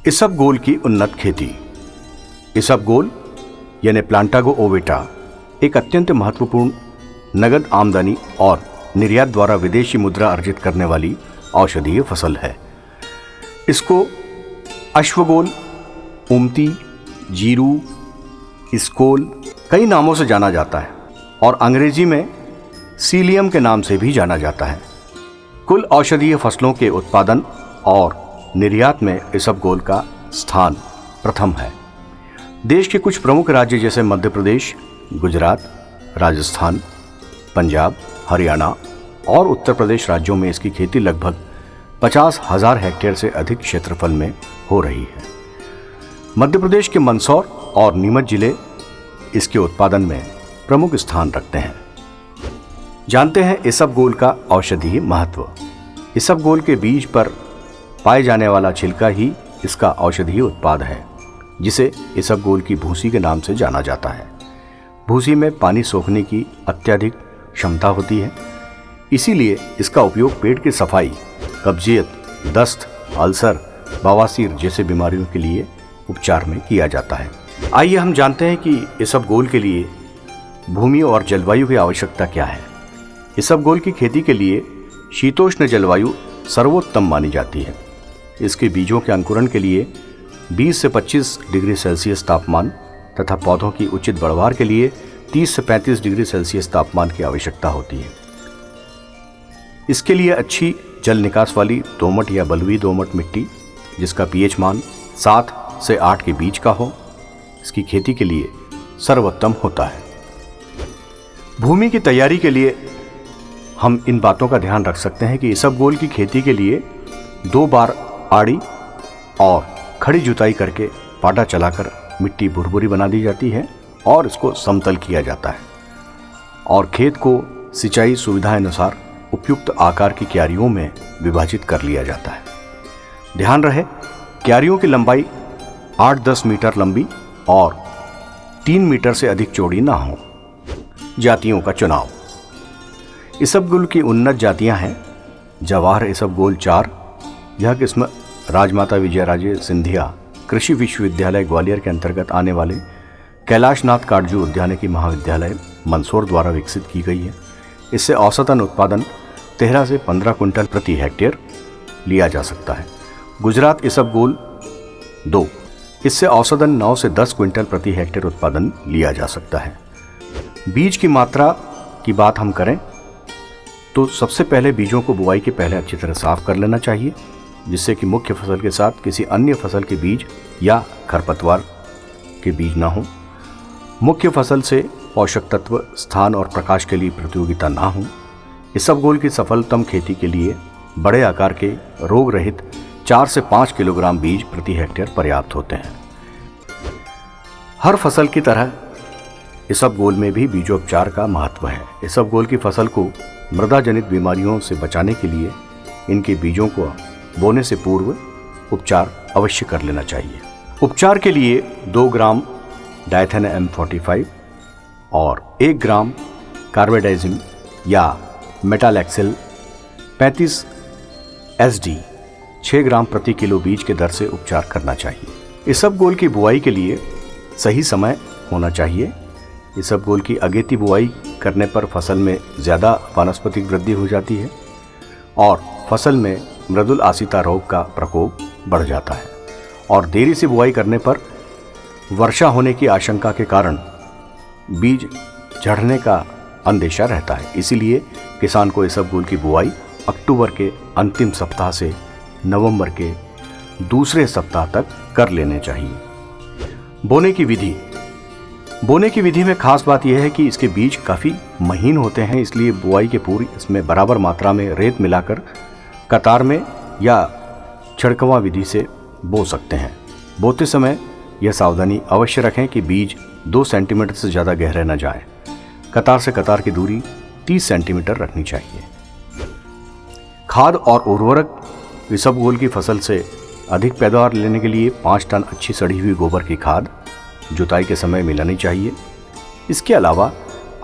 इसबगोल की उन्नत खेती। इसबगोल यानी प्लांटागो ओवेटा एक अत्यंत महत्वपूर्ण नगद आमदनी और निर्यात द्वारा विदेशी मुद्रा अर्जित करने वाली औषधीय फसल है। इसको अश्वगोल, उमती, जीरू, इसकोल कई नामों से जाना जाता है और अंग्रेजी में सीलियम के नाम से भी जाना जाता है। कुल औषधीय फसलों के उत्पादन और निर्यात में इसबगोल का स्थान प्रथम है। देश के कुछ प्रमुख राज्य जैसे मध्य प्रदेश, गुजरात, राजस्थान, पंजाब, हरियाणा और उत्तर प्रदेश राज्यों में इसकी खेती लगभग 50,000 हेक्टेयर से अधिक क्षेत्रफल में हो रही है। मध्य प्रदेश के मंदसौर और नीमच जिले इसके उत्पादन में प्रमुख स्थान रखते हैं। जानते हैं इसबगोल का औषधीय महत्व। इसबगोल के बीज पर पाए जाने वाला छिलका ही इसका औषधीय उत्पाद है, जिसे इसबगोल की भूसी के नाम से जाना जाता है। भूसी में पानी सोखने की अत्यधिक क्षमता होती है, इसीलिए इसका उपयोग पेट की सफाई, कब्जियत, दस्त, अल्सर, बवासीर जैसे बीमारियों के लिए उपचार में किया जाता है। आइए हम जानते हैं कि इसबगोल के लिए भूमि और जलवायु की आवश्यकता क्या है। इसबगोल की खेती के लिए शीतोष्ण जलवायु सर्वोत्तम मानी जाती है। इसके बीजों के अंकुरण के लिए 20 से 25 डिग्री सेल्सियस तापमान तथा पौधों की उचित बढ़वार के लिए 30 से 35 डिग्री सेल्सियस तापमान की आवश्यकता होती है। इसके लिए अच्छी जल निकास वाली दोमट या बलुई दोमट मिट्टी, जिसका पीएच मान 7 से 8 के बीच का हो, इसकी खेती के लिए सर्वोत्तम होता है। भूमि की तैयारी के लिए हम इन बातों का ध्यान रख सकते हैं कि इसबगोल की खेती के लिए 2 बार आड़ी और खड़ी जुताई करके पाटा चलाकर मिट्टी भुरभुरी बना दी जाती है और इसको समतल किया जाता है और खेत को सिंचाई सुविधा अनुसार उपयुक्त आकार की क्यारियों में विभाजित कर लिया जाता है। ध्यान रहे, क्यारियों की लंबाई 8-10 मीटर लंबी और 3 मीटर से अधिक चौड़ी ना हो। जातियों का चुनाव। इसबगोल की उन्नत जातियां हैं जवाहर इसबगोल 4। यह किस्म राजमाता विजयराजे सिंधिया कृषि विश्वविद्यालय ग्वालियर के अंतर्गत आने वाले कैलाशनाथ काटजू उद्यानिकी महाविद्यालय मंदसौर द्वारा विकसित की गई है। इससे औसतन उत्पादन 13 से 15 क्विंटल प्रति हेक्टेयर लिया जा सकता है। गुजरात इसबगोल 2, इससे औसतन 9 से 10 क्विंटल प्रति हेक्टेयर उत्पादन लिया जा सकता है। बीज की मात्रा की बात हम करें तो सबसे पहले बीजों को बुआई के पहले अच्छी तरह साफ कर लेना चाहिए, जिससे कि मुख्य फसल के साथ किसी अन्य फसल के बीज या खरपतवार के बीज ना हो। मुख्य फसल से पोषक तत्व, स्थान और प्रकाश के लिए प्रतियोगिता ना हो। इसबगोल की सफलतम खेती के लिए बड़े आकार के रोग रहित 4 से 5 किलोग्राम बीज प्रति हेक्टेयर पर्याप्त होते हैं। हर फसल की तरह इसबगोल में भी बीजोपचार का महत्व है। इसबगोल की फसल को मृदा जनित बीमारियों से बचाने के लिए इनके बीजों को बोने से पूर्व उपचार अवश्य कर लेना चाहिए। उपचार के लिए 2 ग्राम डायथेन M45 और 1 ग्राम कार्बेडाजिम या मेटालैक्सिल 35 SD 6 ग्राम प्रति किलो बीज के दर से उपचार करना चाहिए। इसबगोल की बुआई के लिए सही समय होना चाहिए। इसबगोल की अगेती बुआई करने पर फसल में ज़्यादा वानस्पतिक वृद्धि हो जाती है और फसल में मृदुल आसिता रोग का प्रकोप बढ़ जाता है और देरी से बुआई करने पर वर्षा होने की आशंका के कारण बीज झड़ने का अंदेशा रहता है। इसीलिए किसान को इसबगोल की बुआई अक्टूबर के अंतिम सप्ताह से नवंबर के दूसरे सप्ताह तक कर लेने चाहिए। बोने की विधि। बोने की विधि में खास बात यह है कि इसके बीज काफ़ी महीन होते हैं, इसलिए बुआई के पूर्व इसमें बराबर मात्रा में रेत मिलाकर कतार में या छिड़कवा विधि से बो सकते हैं। बोते समय यह सावधानी अवश्य रखें कि बीज 2 सेंटीमीटर से ज़्यादा गहरे न जाए। कतार से कतार की दूरी 30 सेंटीमीटर रखनी चाहिए। खाद और उर्वरक। इसबगोल की फसल से अधिक पैदावार लेने के लिए 5 टन अच्छी सड़ी हुई गोबर की खाद जुताई के समय मिलानी चाहिए। इसके अलावा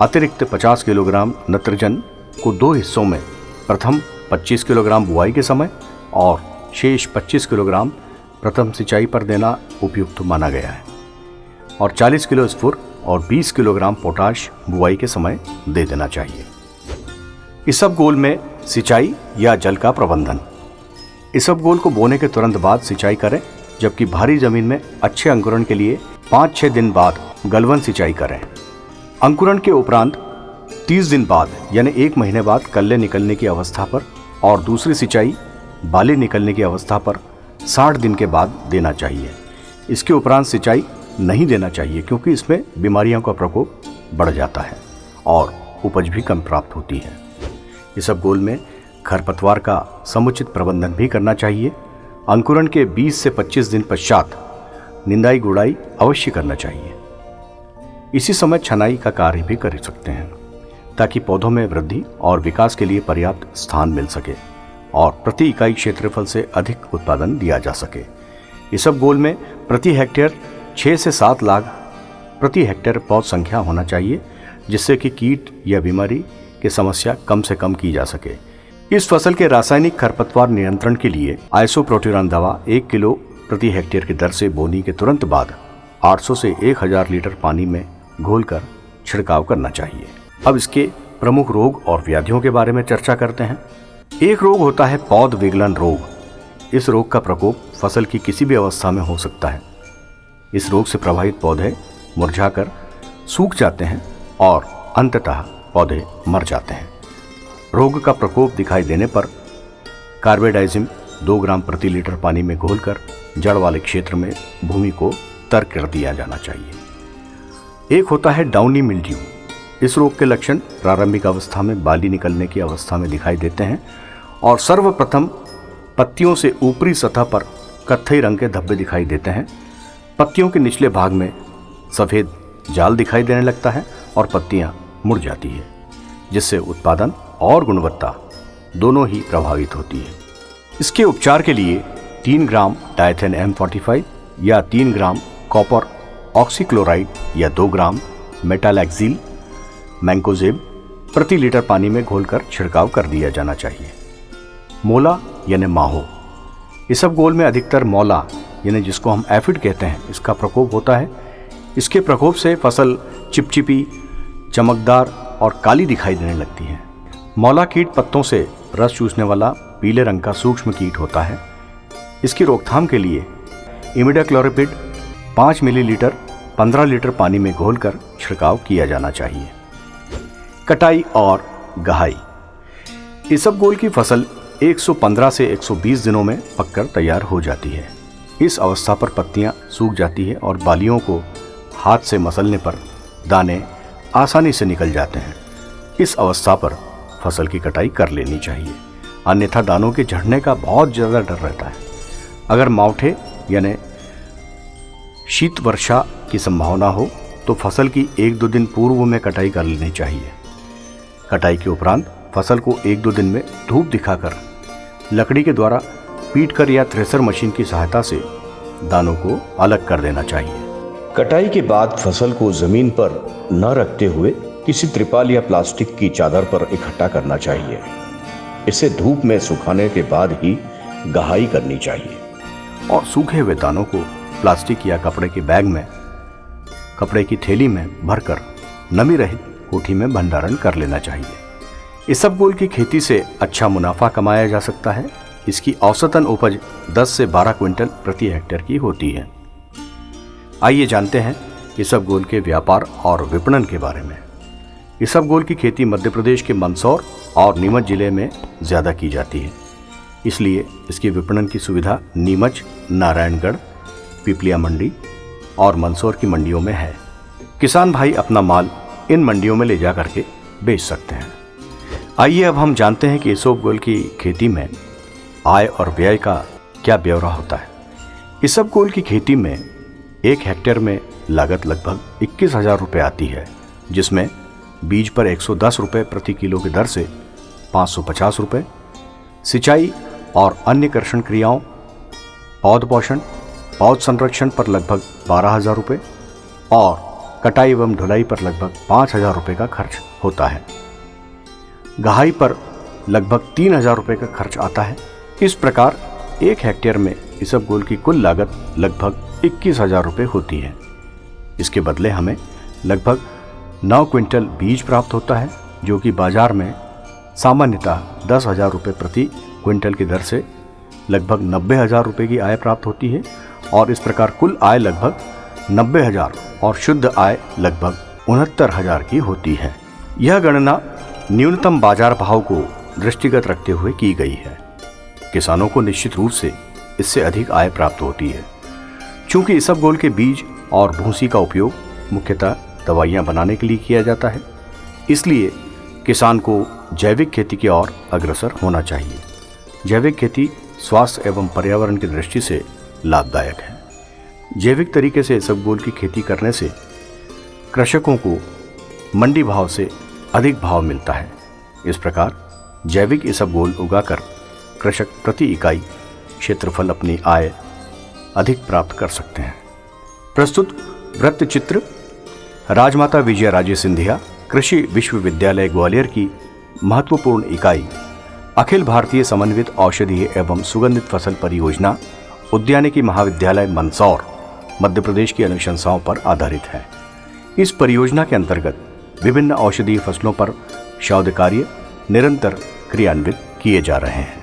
अतिरिक्त 50 किलोग्राम नत्रजन को 2 हिस्सों में प्रथम 25 किलोग्राम बुआई के समय और शेष 25 किलोग्राम प्रथम सिंचाई पर देना उपयुक्त माना गया है और 40 किलो स्फुर और 20 किलोग्राम पोटाश बुआई के समय दे देना चाहिए। इसबगोल में सिंचाई या जल का प्रबंधन। इसबगोल को बोने के तुरंत बाद सिंचाई करें, जबकि भारी जमीन में अच्छे अंकुरण के लिए 5-6 दिन बाद गलवन सिंचाई करें। अंकुरण के उपरांत 30 दिन बाद यानी 1 महीने बाद कल्ले निकलने की अवस्था पर और दूसरी सिंचाई बाली निकलने की अवस्था पर 60 दिन के बाद देना चाहिए। इसके उपरांत सिंचाई नहीं देना चाहिए क्योंकि इसमें बीमारियों का प्रकोप बढ़ जाता है और उपज भी कम प्राप्त होती है। इसबगोल में खरपतवार का समुचित प्रबंधन भी करना चाहिए। अंकुरण के 20 से 25 दिन पश्चात निंदाई गुड़ाई अवश्य करना चाहिए। इसी समय छनाई का कार्य भी कर सकते हैं ताकि पौधों में वृद्धि और विकास के लिए पर्याप्त स्थान मिल सके और प्रति इकाई क्षेत्रफल से अधिक उत्पादन दिया जा सके। इसबगोल में प्रति हेक्टेयर 6 से 7 लाख प्रति हेक्टेयर पौध संख्या होना चाहिए, जिससे कि कीट या बीमारी की समस्या कम से कम की जा सके। इस फसल के रासायनिक खरपतवार नियंत्रण के लिए आइसोप्रोट्यूरान दवा 1 किलो प्रति हेक्टेयर की दर से बोनी के तुरंत बाद 800 से 1000 लीटर पानी में घोलकर छिड़काव करना चाहिए। अब इसके प्रमुख रोग और व्याधियों के बारे में चर्चा करते हैं। एक रोग होता है पौध विगलन रोग। इस रोग का प्रकोप फसल की किसी भी अवस्था में हो सकता है। इस रोग से प्रभावित पौधे मुरझाकर सूख जाते हैं और अंततः पौधे मर जाते हैं। रोग का प्रकोप दिखाई देने पर कार्बेडाइजिम 2 ग्राम प्रति लीटर पानी में घोलकर जड़ वाले क्षेत्र में भूमि को तर कर दिया जाना चाहिए। एक होता है डाउनी मिल्ड्यू। इस रोग के लक्षण प्रारंभिक अवस्था में बाली निकलने की अवस्था में दिखाई देते हैं और सर्वप्रथम पत्तियों से ऊपरी सतह पर कत्थई रंग के धब्बे दिखाई देते हैं। पत्तियों के निचले भाग में सफ़ेद जाल दिखाई देने लगता है और पत्तियां मुड़ जाती है, जिससे उत्पादन और गुणवत्ता दोनों ही प्रभावित होती है। इसके उपचार के लिए 3 ग्राम डायथेन M45 या 3 ग्राम कॉपर ऑक्सीक्लोराइड या 2 ग्राम मेटालैक्सिल मैंकोजेब प्रति लीटर पानी में घोलकर छिड़काव कर दिया जाना चाहिए। मोला यानी माहो। इसबगोल में अधिकतर मौला यानी जिसको हम एफिड कहते हैं, इसका प्रकोप होता है। इसके प्रकोप से फसल चिपचिपी, चमकदार और काली दिखाई देने लगती है। मौला कीट पत्तों से रस चूसने वाला पीले रंग का सूक्ष्म कीट होता है। इसकी रोकथाम के लिए इमिडाक्लोप्रिड 5 मिलीलीटर 15 लीटर पानी में घोलकर छिड़काव किया जाना चाहिए। कटाई और गहाई। इसबगोल की फसल 115 से 120 दिनों में पककर तैयार हो जाती है। इस अवस्था पर पत्तियां सूख जाती है और बालियों को हाथ से मसलने पर दाने आसानी से निकल जाते हैं। इस अवस्था पर फसल की कटाई कर लेनी चाहिए, अन्यथा दानों के झड़ने का बहुत ज़्यादा डर रहता है। अगर मावठे यानी शीत वर्षा की संभावना हो तो फसल की 1-2 दिन पूर्व में कटाई कर लेनी चाहिए। कटाई के उपरांत फसल को 1-2 दिन में धूप दिखाकर लकड़ी के द्वारा पीटकर या थ्रेसर मशीन की सहायता से दानों को अलग कर देना चाहिए। कटाई के बाद फसल को जमीन पर न रखते हुए किसी त्रिपाल या प्लास्टिक की चादर पर इकट्ठा करना चाहिए। इसे धूप में सुखाने के बाद ही गहाई करनी चाहिए और सूखे हुए दानों को प्लास्टिक या कपड़े के बैग में, कपड़े की थैली में भरकर नमी रहित कोठी में भंडारण कर लेना चाहिए। इसबगोल की खेती से अच्छा मुनाफा कमाया जा सकता है। इसकी औसतन उपज 10 से 12 क्विंटल प्रति हेक्टेयर की होती है। आइए जानते हैं इसबगोल के व्यापार और विपणन के बारे में। इसबगोल की खेती मध्य प्रदेश के मंदसौर और नीमच जिले में ज़्यादा की जाती है, इसलिए इसकी विपणन की सुविधा नीमच, नारायणगढ़, पिपलिया मंडी और मंदसौर की मंडियों में है। किसान भाई अपना माल इन मंडियों में ले जा करके बेच सकते हैं। आइए अब हम जानते हैं कि इसबगोल की खेती में आय और व्यय का क्या ब्यौरा होता है। इसबगोल की खेती में 1 हेक्टेयर में लागत लगभग 21,000 रुपये आती है, जिसमें बीज पर 110 रुपये प्रति किलो की दर से 550 रुपये, सिंचाई और अन्य कृषि क्रियाओं, पौध पोषण, पौध संरक्षण पर लगभग 12,000 रुपये और कटाई एवं ढुलाई पर लगभग 5,000 रुपये का खर्च होता है। गहाई पर लगभग 3,000 रुपये का खर्च आता है। इस प्रकार 1 हेक्टेयर में इसबगोल की कुल लागत लगभग 21,000 रुपये होती है। इसके बदले हमें लगभग 9 क्विंटल बीज प्राप्त होता है, जो कि बाजार में सामान्यतः 10,000 रुपये प्रति क्विंटल की दर से लगभग 90,000 रुपये की आय प्राप्त होती है। और इस प्रकार कुल आय लगभग 90,000 और शुद्ध आय लगभग 69,000 की होती है। यह गणना न्यूनतम बाजार भाव को दृष्टिगत रखते हुए की गई है। किसानों को निश्चित रूप से इससे अधिक आय प्राप्त होती है। चूंकि इसबगोल के बीज और भूसी का उपयोग मुख्यतः दवाइयाँ बनाने के लिए किया जाता है, इसलिए किसान को जैविक खेती की ओर अग्रसर होना चाहिए। जैविक खेती स्वास्थ्य एवं पर्यावरण की दृष्टि से लाभदायक है। जैविक तरीके से इसबगोल की खेती करने से कृषकों को मंडी भाव से अधिक भाव मिलता है। इस प्रकार जैविक इसबगोल उगाकर कृषक प्रति इकाई क्षेत्रफल अपनी आय अधिक प्राप्त कर सकते हैं। प्रस्तुत वृत्त चित्र राजमाता विजय राजे सिंधिया कृषि विश्वविद्यालय ग्वालियर की महत्वपूर्ण इकाई अखिल भारतीय समन्वित औषधीय एवं सुगंधित फसल परियोजना उद्यानिकी महाविद्यालय मंदसौर मध्य प्रदेश की अनुशंसाओं पर आधारित है। इस परियोजना के अंतर्गत विभिन्न औषधीय फसलों पर शोध कार्य निरंतर क्रियान्वित किए जा रहे हैं।